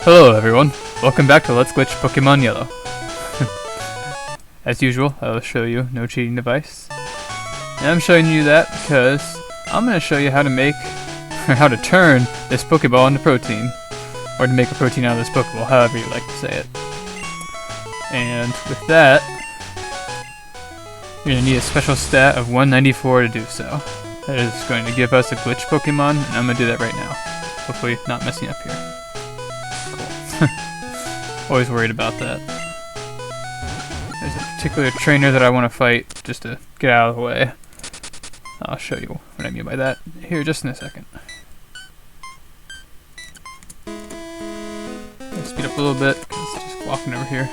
Hello everyone, welcome back to Let's Glitch Pokemon Yellow. As usual, I will show you no cheating device. And I'm showing you that because I'm going to show you how to make, or how to turn this Pokeball into protein. Or to make a protein out of this Pokeball, however you like to say it. And with that, you're going to need a special stat of 194 to do so. That is going to give us a glitch Pokemon, and I'm going to do that right now. Hopefully not messing up here. Cool. Always worried about that. There's a particular trainer that I want to fight just to get out of the way. I'll show you what I mean by that here just in a second. I'll speed up a little bit because it's just walking over here.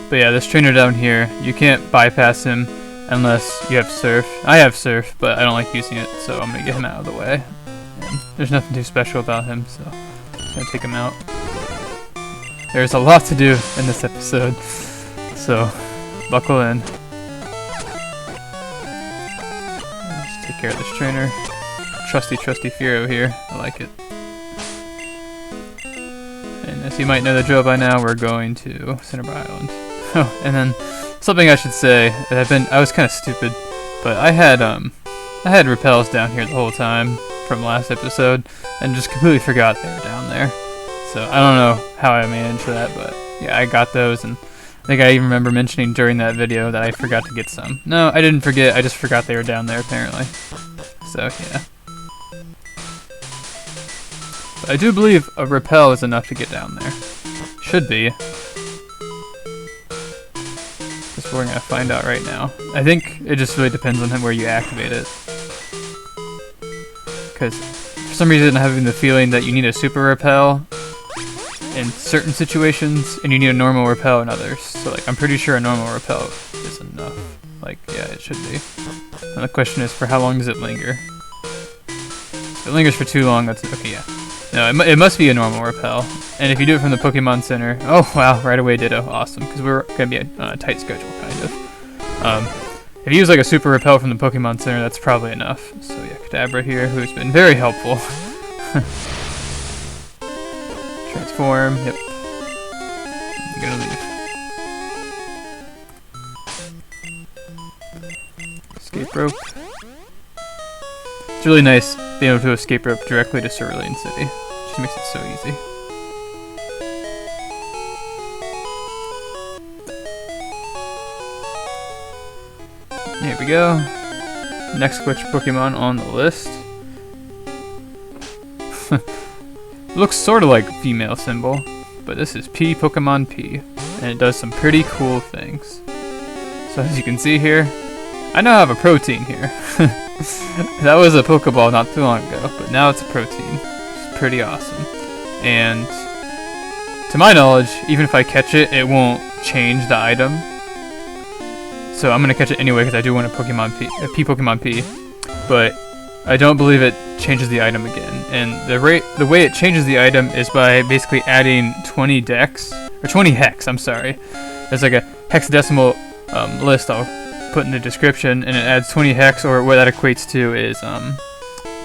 But yeah, this trainer down here, you can't bypass him unless you have Surf. I have Surf, but I don't like using it, so I'm going to get him out of the way. And there's nothing too special about him, so I'm going to take him out. There's a lot to do in this episode, so buckle in. Just take care of this trainer. Trusty Firo here. I like it. And as you might know the drill by now, we're going to Cinnabar Island. Oh, and then something I should say that I was kind of stupid, but I had repels down here the whole time from last episode, and just completely forgot they were down there. So I don't know how I managed that, but yeah, I got those, and I think I even remember mentioning during that video that I forgot to get some. No, I didn't forget, I just forgot they were down there apparently. So yeah. But I do believe a repel is enough to get down there. Should be. That's what we're gonna find out right now. I think it just really depends on where you activate it. Because for some reason I'm having the feeling that you need a super repel in certain situations, and you need a normal repel in others. So like, I'm pretty sure a normal repel is enough. Like, yeah, it should be. And the question is, for how long does it linger? If it lingers for too long, that's okay. Yeah. No, it must be a normal repel. And if you do it from the Pokemon Center, oh wow, right away Ditto, awesome, because we're gonna be on a tight schedule, kind of. If you use like a super repel from the Pokemon Center, that's probably enough. So yeah, Kadabra here, who's been very helpful. Transform, yep. I'm gonna leave. Escape rope. It's really nice being able to escape rope directly to Cerulean City. It just makes it so easy. Here we go. Next glitch Pokemon on the list. Looks sort of like female symbol, but this is pPkMnp, and it does some pretty cool things. So as you can see here, I now have a protein here. That was a Pokeball not too long ago, but now it's a protein. It's pretty awesome. And to my knowledge, even if I catch it, it won't change the item. So I'm gonna catch it anyway because I do want a pPkMnp, but I don't believe it changes the item again. And the way it changes the item is by basically adding 20 dex, or 20 hex, I'm sorry. There's like a hexadecimal list I'll put in the description, and it adds 20 hex, or what that equates to is,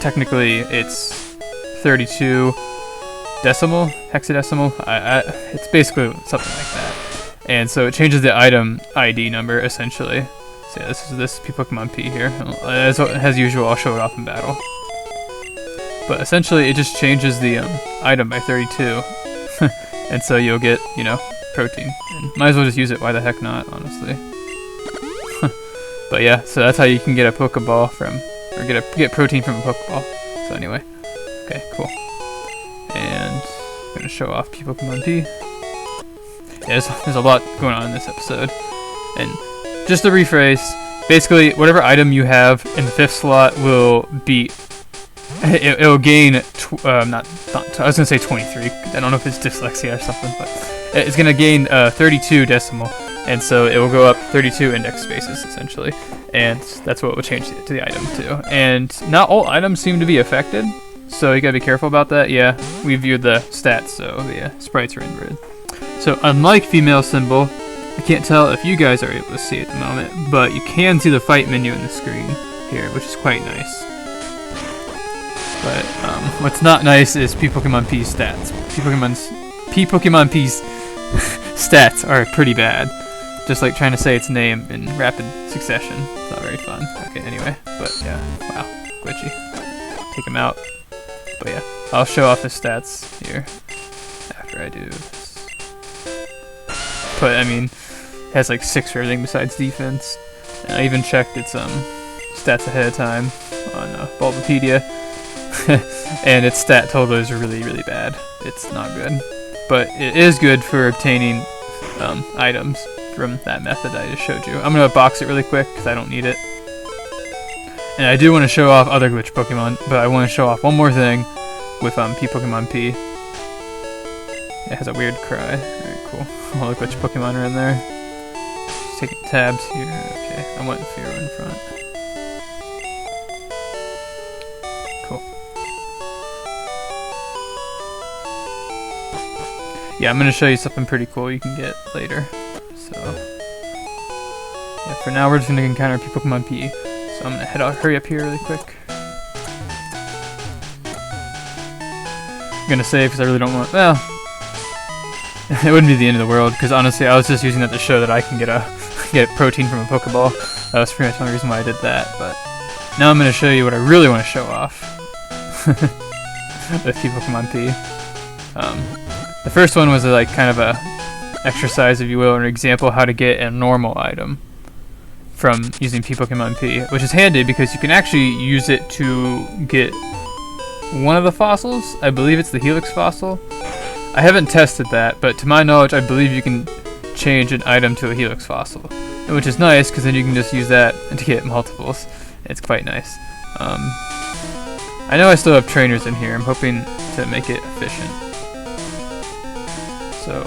technically it's 32 decimal, hexadecimal, it's basically something like that. And so it changes the item ID number, essentially. So yeah, this is pPkMnp here. As usual, I'll show it off in battle. But essentially, it just changes the item by 32. And so you'll get, you know, protein. And might as well just use it, why the heck not, honestly. But yeah, so that's how you can get a Pokeball from, or get protein from a Pokeball. So anyway, okay, cool. And I'm gonna show off pPkMnp. Yeah, there's a lot going on in this episode. And just to rephrase, basically whatever item you have in the 5th slot will be, it'll gain, I was gonna say 23. I don't know if it's dyslexia or something, but it's gonna gain 32 decimal. And so it will go up 32 index spaces, essentially. And that's what will change to the item, too. And not all items seem to be affected, so you gotta be careful about that. Yeah, we viewed the stats, so the sprites are inverted. So unlike female symbol, I can't tell if you guys are able to see at the moment, but you can see the fight menu in the screen here, which is quite nice. But what's not nice is pPkMnp stats. pPkMnp's stats are pretty bad. Just like trying to say its name in rapid succession. It's not very fun. Okay, anyway. But yeah, wow, glitchy. Take him out. But yeah, I'll show off his stats here after I do this. But I mean, it has like 6 for everything besides defense. And I even checked its stats ahead of time on Bulbapedia. And its stat total is really, really bad. It's not good. But it is good for obtaining items from that method I just showed you. I'm going to box it really quick because I don't need it. And I do want to show off other glitch Pokemon, but I want to show off one more thing with pPkMnp. It has a weird cry. Very cool. All the glitch Pokemon are in there. Just taking tabs here. Okay, I want Fearow in front. Cool. Yeah, I'm going to show you something pretty cool you can get later. So, yeah, for now we're just going to encounter pPkMnp. So I'm going to hurry up here really quick. I'm going to save because I really don't want... Well, it wouldn't be the end of the world because honestly I was just using that to show that I can get protein from a Pokeball. That was pretty much the only reason why I did that. But now I'm going to show you what I really want to show off with pPkMnp. The first one was like kind of a exercise, if you will, or an example how to get a normal item from using pPkMnp, which is handy because you can actually use it to get one of the fossils. I believe it's the Helix fossil. I haven't tested that, but to my knowledge, I believe you can change an item to a Helix fossil, which is nice because then you can just use that to get multiples. It's quite nice. I know I still have trainers in here. I'm hoping to make it efficient. So,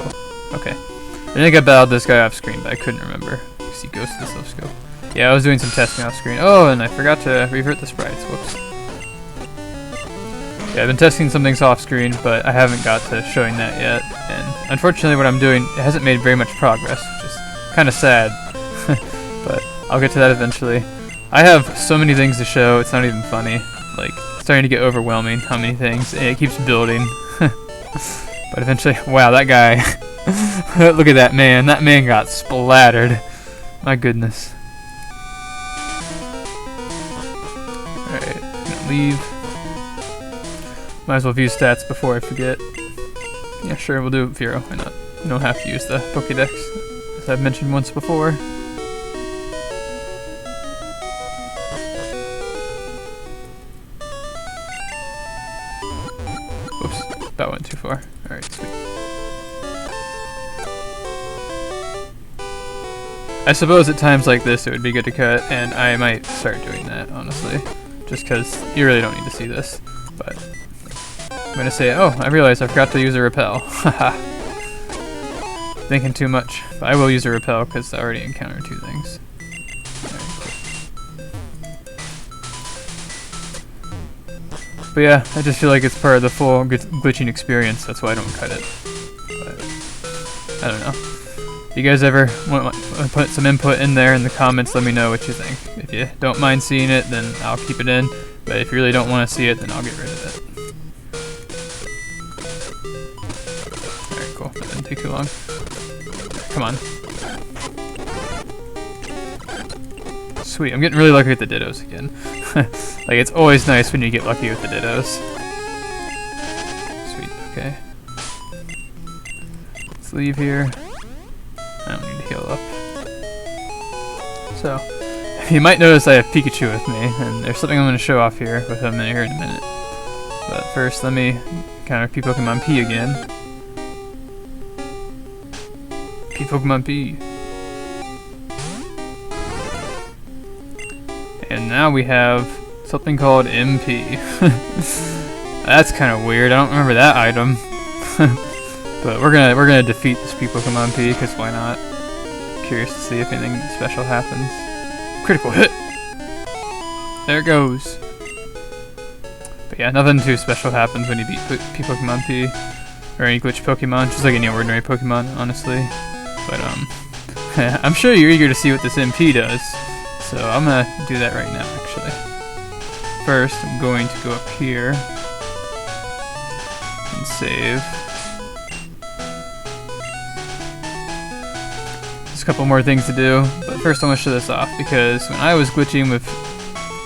okay. I think I battled this guy off screen, but I couldn't remember because he goes to the self scope. Yeah, I was doing some testing off screen. Oh, and I forgot to revert the sprites. Whoops. Yeah, I've been testing some things off screen, but I haven't got to showing that yet. And unfortunately, what I'm doing, it hasn't made very much progress, which is kind of sad. But I'll get to that eventually. I have so many things to show, it's not even funny. Like, it's starting to get overwhelming how many things, and it keeps building. But eventually, wow, that guy. Look at that man. That man got splattered. My goodness. Alright, gonna leave. Might as well view stats before I forget. Yeah, sure, we'll do Fearow. Why not? You don't have to use the Pokédex, as I've mentioned once before. Whoops, that went too far. Alright, sweet. I suppose at times like this it would be good to cut, and I might start doing that, honestly. Just because you really don't need to see this. But I'm gonna say, oh, I realized I forgot to use a repel. Haha. Thinking too much. But I will use a repel because I already encountered 2 things. But yeah, I just feel like it's part of the full glitching experience. That's why I don't cut it. But I don't know. If you guys ever want to put some input in there in the comments, let me know what you think. If you don't mind seeing it, then I'll keep it in. But if you really don't want to see it, then I'll get rid of it. Alright, cool. That didn't take too long. Come on. Sweet. I'm getting really lucky with the Dittos again. Like, it's always nice when you get lucky with the Dittos. Sweet. Okay. Let's leave here. I don't need to heal up. So, you might notice I have Pikachu with me, and there's something I'm going to show off here with him here in a minute. But first, let me counter pPkMnp again. pPkMnp. And now we have something called MP. That's kind of weird. I don't remember that item. But we're gonna defeat this pPkMnp because why not? Curious to see if anything special happens. Critical hit. There it goes. But yeah, nothing too special happens when you beat pPkMnp or any glitch Pokemon. Just like any ordinary Pokemon, honestly. But I'm sure you're eager to see what this MP does. So I'm gonna do that right now, actually. First, I'm going to go up here and save. a couple more things to do, but first I'm going to show this off, because when I was glitching with...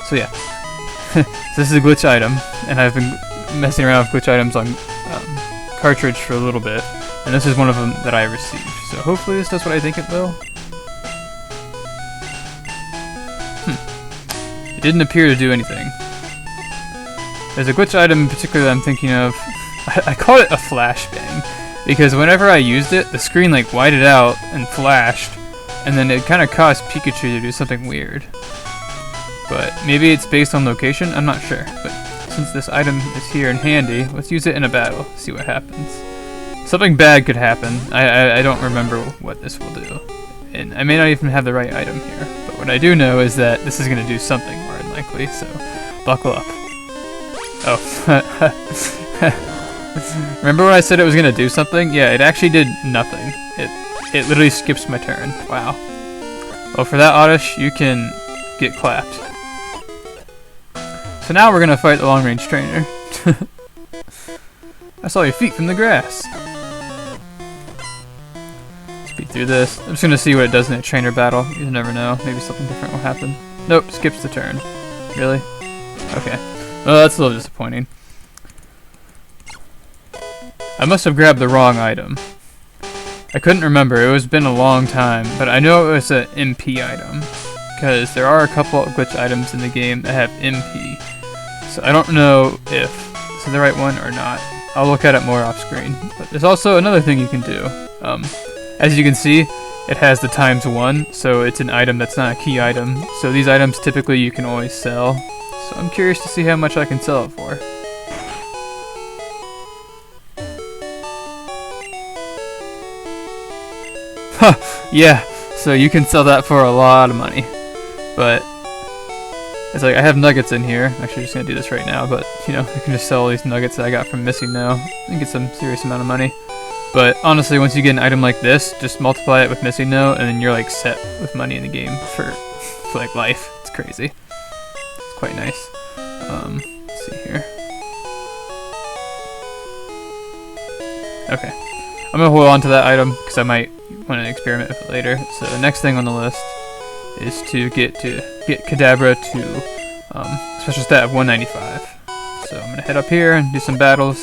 So yeah, so this is a glitch item, and I've been messing around with glitch items on cartridge for a little bit, and this is one of them that I received. So hopefully this does what I think it will. It didn't appear to do anything. There's a glitch item in particular that I'm thinking of. I call it a flashbang, because whenever I used it, the screen like whited out and flashed, and then it kind of caused Pikachu to do something weird. But maybe it's based on location, I'm not sure. But since this item is here and handy, let's use it in a battle, see what happens. Something bad could happen. I don't remember what this will do. And I may not even have the right item here. But what I do know is that this is going to do something more than likely, so buckle up. Oh. Remember when I said it was going to do something? Yeah, it actually did nothing. It literally skips my turn. Wow. Well, for that, Oddish, you can get clapped. So now we're going to fight the long-range trainer. I saw your feet from the grass. Speed through this. I'm just going to see what it does in a trainer battle. You never know. Maybe something different will happen. Nope, skips the turn. Really? Okay. Well, that's a little disappointing. I must have grabbed the wrong item. I couldn't remember. It was been a long time, but I know it was an MP item, because there are a couple of glitch items in the game that have MP. So I don't know if this is the right one or not. I'll look at it more off screen. But there's also another thing you can do. As you can see, it has the ×1, so it's an item that's not a key item. So these items typically you can always sell. So I'm curious to see how much I can sell it for. Huh, yeah, so you can sell that for a lot of money. But it's like I have nuggets in here. I'm actually just gonna do this right now, but you know, I can just sell all these nuggets that I got from Missing No and get some serious amount of money. But honestly, once you get an item like this, just multiply it with Missing No, and then you're like set with money in the game for like life. It's crazy. It's quite nice. Let's see here. Okay, I'm gonna hold on to that item because I might want to experiment with it later. So the next thing on the list is to get Kadabra to special stat of 195. So I'm gonna head up here and do some battles.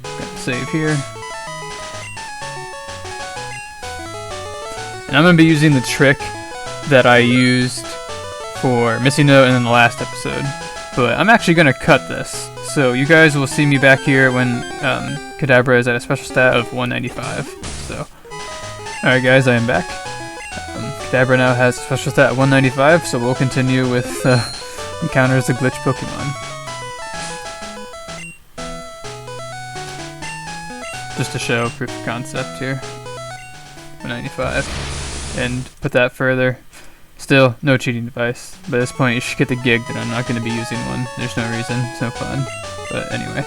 Gonna save here. And I'm gonna be using the trick that I used for Missing No and then the last episode. But I'm actually gonna cut this. So you guys will see me back here when Kadabra is at a special stat of 195. So, alright guys, I am back. Kadabra now has a special stat of 195, so we'll continue with encounters the glitch Pokemon. Just to show proof of concept here. 195. And put that further. Still, no cheating device. By this point, you should get the gig that I'm not going to be using one. There's no reason. It's no fun. But anyway.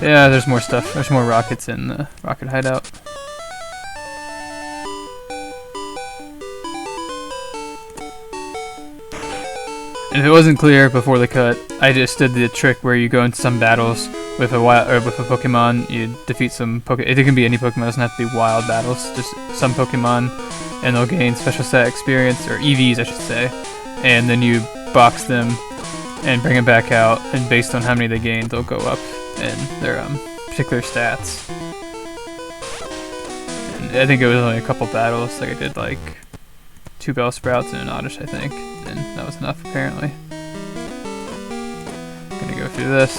Yeah, there's more stuff. There's more rockets in the rocket hideout. And if it wasn't clear before the cut, I just did the trick where you go into some battles with a wild or with a Pokemon. You defeat some Pokemon. It can be any Pokemon. It doesn't have to be wild battles. Just some Pokemon, and they'll gain special stat experience, or EVs, I should say. And then you box them and bring them back out, and based on how many they gain, they'll go up in their particular stats. And I think it was only a couple battles. Like I did like 2 Bellsprouts and an Oddish, I think, and that was enough apparently. Gonna go through this.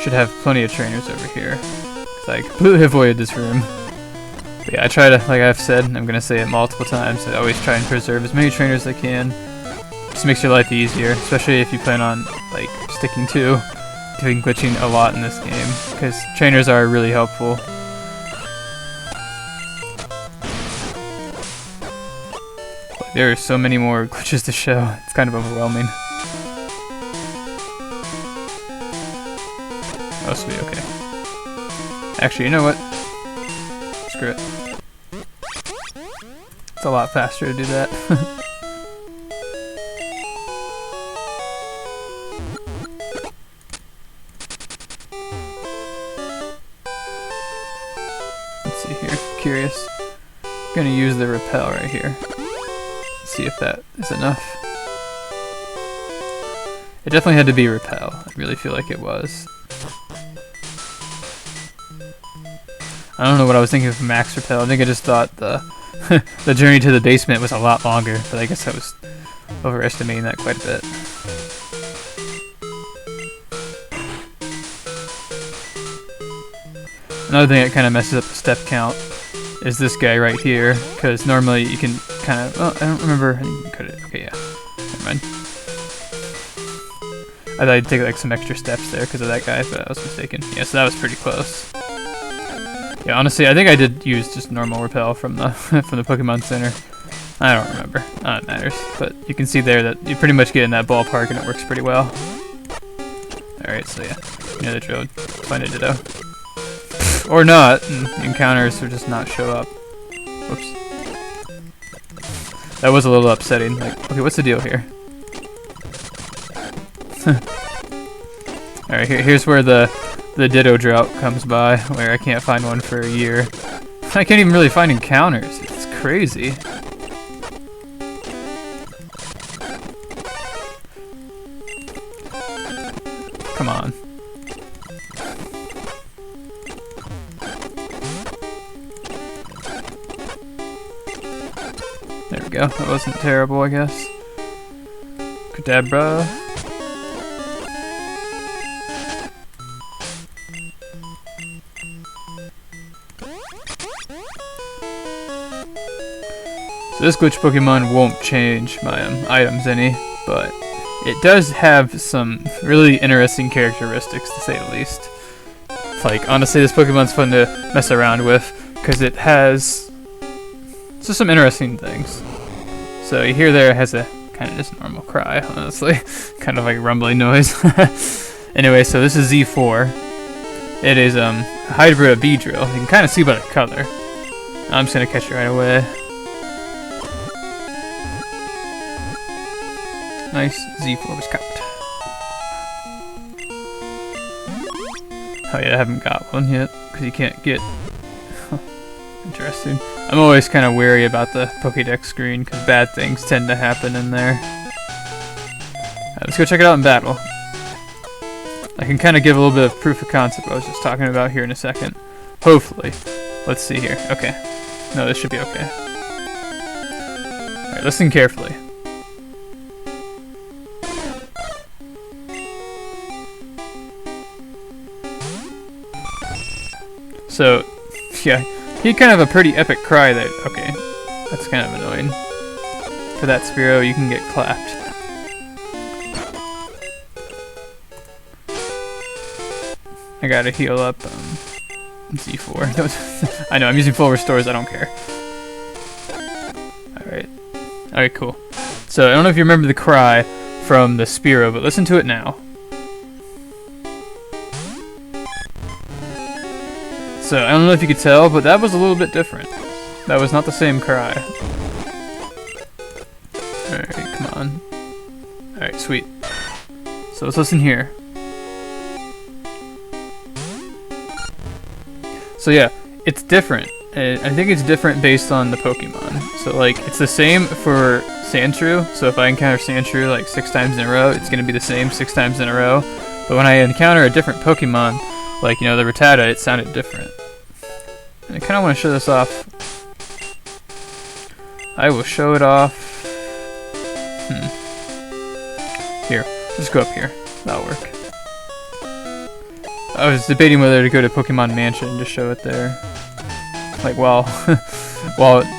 Should have plenty of trainers over here, because I completely avoided this room. But yeah, I try to, like I've said, I'm gonna say it multiple times, I always try and preserve as many trainers as I can. Just makes your life easier, especially if you plan on like sticking to doing glitching a lot in this game, because trainers are really helpful. There are so many more glitches to show, it's kind of overwhelming. Oh sweet, okay. Actually, you know what? Screw it. It's a lot faster to do that. curious. I'm gonna use the repel right here. See if that is enough. It definitely had to be repel. I really feel like it was. I don't know what I was thinking of max repel. I think I just thought the the journey to the basement was a lot longer, but I guess I was overestimating that quite a bit. Another thing that kind of messes up the step count is this guy right here, because normally you can kind of, oh, I don't remember, I think you can cut it, okay, yeah, never mind. I thought I'd take like some extra steps there because of that guy, but I was mistaken. Yeah, so that was pretty close. Yeah, honestly, I think I did use just normal repel from the from the Pokemon Center. I don't remember, not it matters, but you can see there that you pretty much get in that ballpark and it works pretty well. Alright, so yeah, you know the drill, find a Ditto. Or not, and encounters will just not show up. Whoops. That was a little upsetting. Like, okay, what's the deal here? Alright, here's where the Ditto drought comes by, where I can't find one for a year. I can't even really find encounters. It's crazy. Come on. There we go. That wasn't terrible, I guess. Kadabra. So this glitch Pokemon won't change my items any, but it does have some really interesting characteristics, to say the least. Like, honestly, this Pokemon's fun to mess around with, because it has just some interesting things. So you hear there it has a kind of just normal cry, honestly. Kind of like a rumbling noise. Anyway, so this is Z4. It is a hybrid of Beedrill. You can kind of see by the color. I'm just going to catch it right away. Nice, Z4 was caught. Oh yeah, I haven't got one yet, because you can't get... Interesting. I'm always kind of wary about the Pokédex screen, because bad things tend to happen in there. Let's go check it out in battle. I can kind of give a little bit of proof of concept I was just talking about here in a second. Hopefully. Let's see here. Okay. No, this should be okay. Alright, listen carefully. So, yeah, he had kind of a pretty epic cry that, okay, that's kind of annoying. For that Spearow, you can get clapped. I gotta heal up Z4. I know, I'm using full restores, I don't care. Alright. Alright, cool. So, I don't know if you remember the cry from the Spearow, but listen to it now. So, I don't know if you could tell, but that was a little bit different. That was not the same cry. Alright, come on. Alright, sweet. So let's listen here. So yeah, it's different. I think it's different based on the Pokemon. So like, it's the same for Sandshrew. So if I encounter Sandshrew like 6 times in a row, it's gonna be the same 6 times in a row. But when I encounter a different Pokemon, like, you know, the Rattata, it sounded different. And I kind of want to show this off. I will show it off. Here, let's go up here. That'll work. I was debating whether to go to Pokemon Mansion and just show it there. Like, while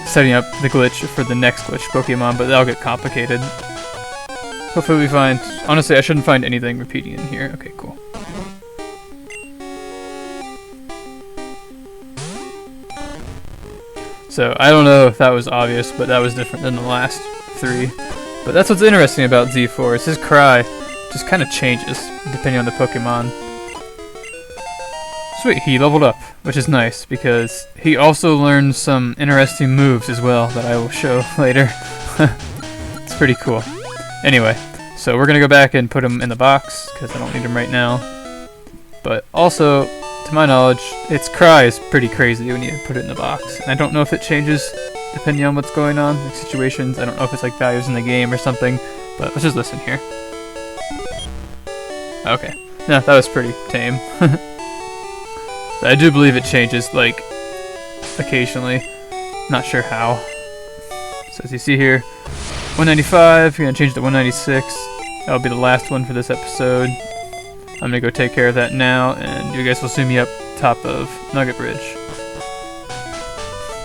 setting up the glitch for the next glitch Pokemon, but that'll get complicated. Hopefully we find... Honestly, I shouldn't find anything repeating in here. Okay, cool. So, I don't know if that was obvious, but that was different than the last 3. But that's what's interesting about Z4, is his cry just kind of changes, depending on the Pokemon. Sweet, he leveled up, which is nice, because he also learned some interesting moves as well, that I will show later. It's pretty cool. Anyway, so we're going to go back and put him in the box, because I don't need him right now. But also, to my knowledge, its cry is pretty crazy when you put it in the box. And I don't know if it changes depending on what's going on, like situations. I don't know if it's like values in the game or something, but let's just listen here. Okay. No, that was pretty tame. I do believe it changes, like, occasionally. Not sure how. So as you see here, 195, you're gonna change to 196. That'll be the last one for this episode. I'm gonna go take care of that now, and you guys will see me up top of Nugget Bridge.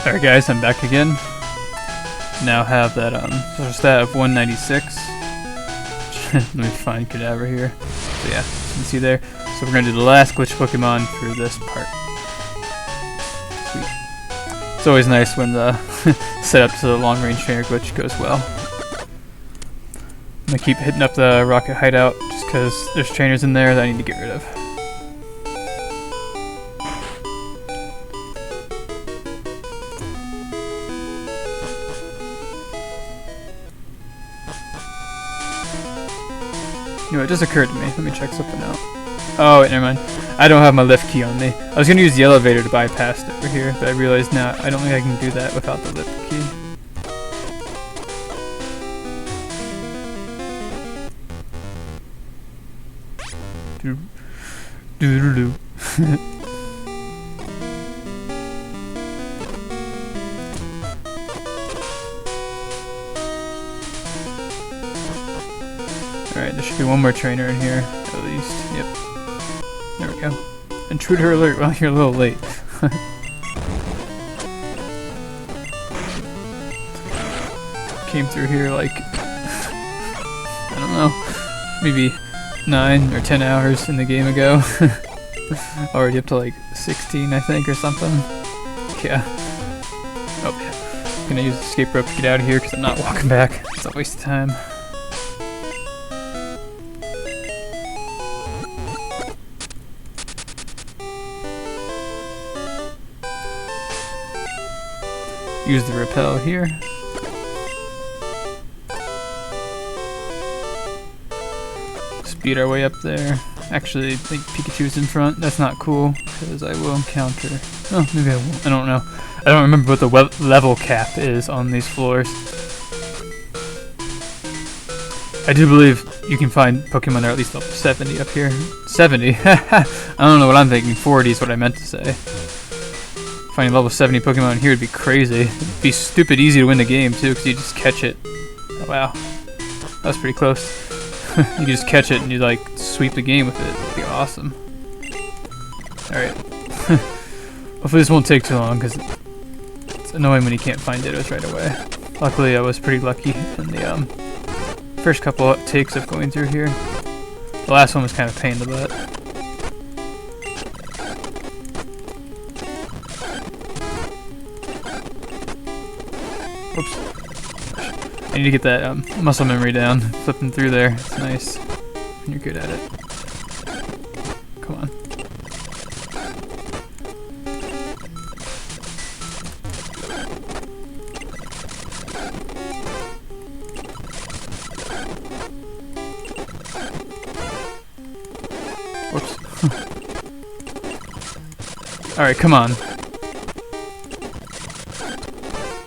Alright guys, I'm back again. Now have that social stat of 196. Let me find Cadaver here. So yeah, you can see there. So we're gonna do the last glitch Pokemon for this part. Sweet. It's always nice when the setup to the long range trainer glitch goes well. I'm gonna keep hitting up the rocket hideout just because there's trainers in there that I need to get rid of. You know, it just occurred to me. Let me check something out. Oh, wait, never mind. I don't have my lift key on me. I was gonna use the elevator to bypass it over here, but I realized now I don't think I can do that without the lift key. Do-do-do. Alright, there should be one more trainer in here, at least. Yep. There we go. Intruder alert. Well, you're a little late. Came through here like, I don't know, maybe 9 or 10 hours in the game ago. Already up to like 16, I think, or something. Yeah. Oh, yeah. I'm gonna use the escape rope to get out of here because I'm not walking back. It's a waste of time. Use the repel here. Speed our way up there. Actually, I think Pikachu's in front. That's not cool, because I will encounter... Oh, maybe I won't. I don't know. I don't remember what the level cap is on these floors. I do believe you can find Pokemon that are at least level 70 up here. 70? I don't know what I'm thinking. 40 is what I meant to say. Finding level 70 Pokemon here would be crazy. It'd be stupid easy to win the game too, because you just catch it. Oh, wow. That was pretty close. You just catch it and you like sweep the game with it. It'd be awesome. Alright. Hopefully this won't take too long, because it's annoying when you can't find Dittos right away. Luckily I was pretty lucky in the first couple of takes of going through here. The last one was kind of a pain in the butt. Oops. I need to get that muscle memory down. Flipping through there. It's nice. And you're good at it. Come on. Whoops. Alright, come on.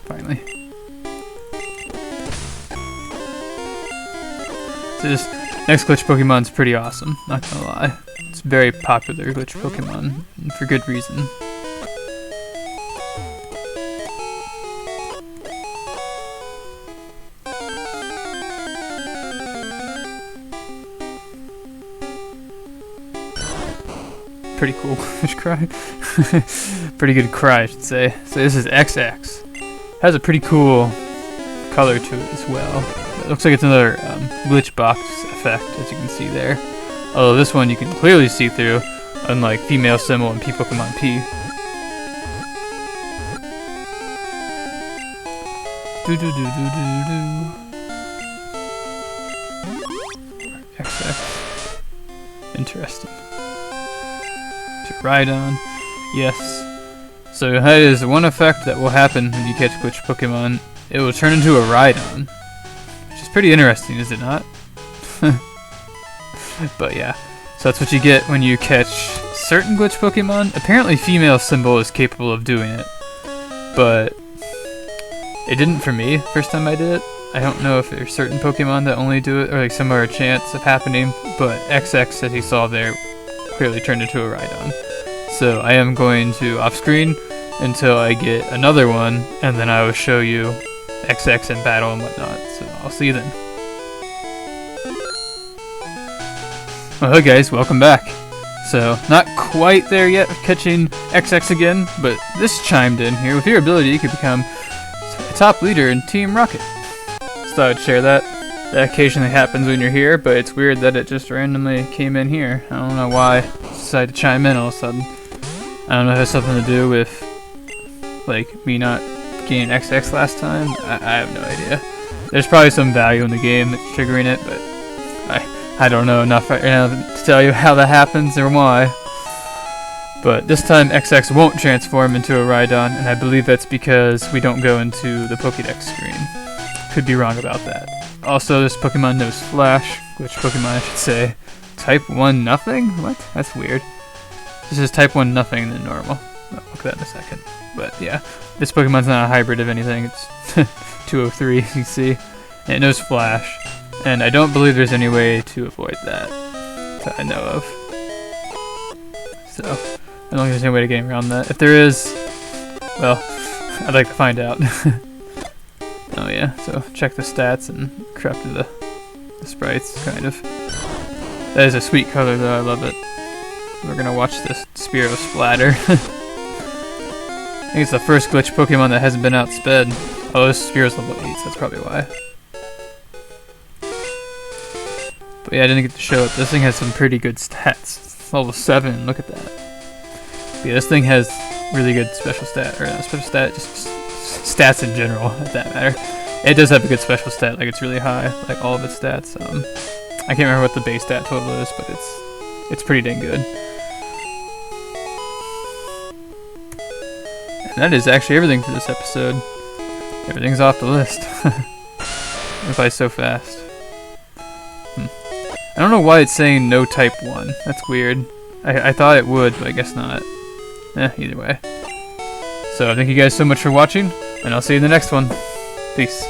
Finally. This next glitch Pokemon's pretty awesome, not gonna lie. It's a very popular glitch Pokemon, and for good reason. Pretty cool fish cry. Pretty good cry, I should say. So this is XX. Has a pretty cool color to it as well. It looks like it's another glitch box effect, as you can see there. Although this one you can clearly see through, unlike female symbol and pPkMnp. XX. Interesting. To ride on. Yes. So that is one effect that will happen when you catch glitch Pokemon. It will turn into a Rhydon. Which is pretty interesting, is it not? But yeah. So that's what you get when you catch certain glitch Pokemon, apparently female symbol is capable of doing it, but it didn't for me first time I did it. I don't know if there's certain Pokemon that only do it, or like some are a chance of happening, but XX that he saw there clearly turned into a Rhydon. So I am going to off screen until I get another one, and then I will show you XX in battle and whatnot. So I'll see you then. Well, hey guys, welcome back. So, not quite there yet with catching XX again, but this chimed in here. With your ability, you could become a top leader in Team Rocket. Just thought I'd share that. That occasionally happens when you're here, but it's weird that it just randomly came in here. I don't know why it decided to chime in all of a sudden. I don't know if it has something to do with, like, me not getting XX last time. I have no idea. There's probably some value in the game that's triggering it, but I don't know enough right now to tell you how that happens or why. But this time XX won't transform into a Rhydon, and I believe that's because we don't go into the Pokédex screen. Could be wrong about that. Also, this Pokemon knows Flash, which Pokemon I should say. Type 1 nothing? What? That's weird. This is type 1 nothing than normal. I'll look at that in a second. But yeah, this Pokemon's not a hybrid of anything. It's 203, as you see. And it knows Flash. And I don't believe there's any way to avoid that I know of. So, I don't think there's any way to get around that. If there is, well, I'd like to find out. Oh yeah, so check the stats and corrupt the sprites, kind of. That is a sweet color though, I love it. We're gonna watch this Spearow splatter. I think it's the first glitch Pokemon that hasn't been outsped. Oh, this Spearow's level 8, so that's probably why. But yeah, I didn't get to show it. This thing has some pretty good stats. It's level 7, look at that. But yeah, this thing has really good special stat, or not special stat, just stats in general, if that matter. It does have a good special stat, like it's really high, like all of its stats. I can't remember what the base stat total is, but it's pretty dang good. And that is actually everything for this episode. Everything's off the list. If I so fast. I don't know why it's saying no type 1. That's weird. I thought it would, but I guess not. Either way. So thank you guys so much for watching, and I'll see you in the next one. Peace.